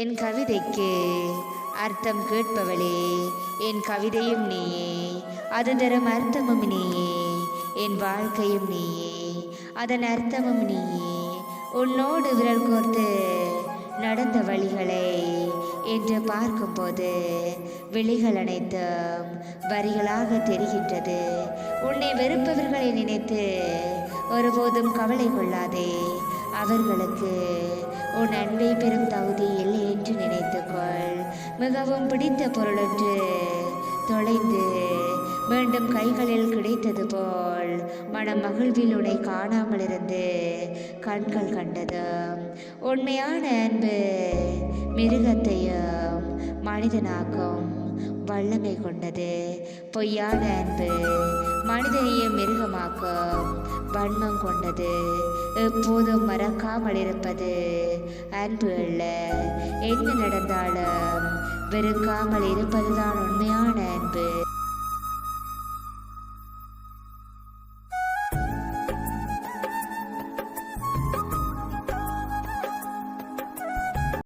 என் கவிதைக்கு அர்த்தம் கேட்பவளே, என் கவிதையும் நீயே, அது தரும் அர்த்தமும் நீயே, என் வாழ்க்கையும் நீயே, அதன் அர்த்தமும் நீயே. உன்னோடு விரல் கோர்த்து நடந்த வழிகளை என்று பார்க்கும்போது விழிகள் அனைத்தும் வரிகளாக தெரிகின்றது. உன்னை வெறுப்பவர்களை நினைத்து ஒருபோதும் கவலை கொள்ளாதே. அவர்களுக்கு உன் அன்பை பெறும் தகுதி இல்லை என்று நினைத்துக்கொள். மிகவும் பிடித்த பொருளொன்று தொலைந்து மீண்டும் கைகளில் கிடைத்தது போல் மனம் மகிழ்வில் உன்னை காணாமல் இருந்து கண்கள் கண்டது. உண்மையான அன்பு மிருகத்தையும் மனிதனாக்கும் வல்லமை கொண்டது. பொய்யான அன்பு மனிதனையும் மிருகமாக்கும் வன்மம் கொண்டது. எப்போதும் மறக்காமல் இருப்பது அன்பு அல்ல. என்ன நடந்தாலும் வெறுக்காமல் இருப்பதுதான் உண்மையான அன்பு.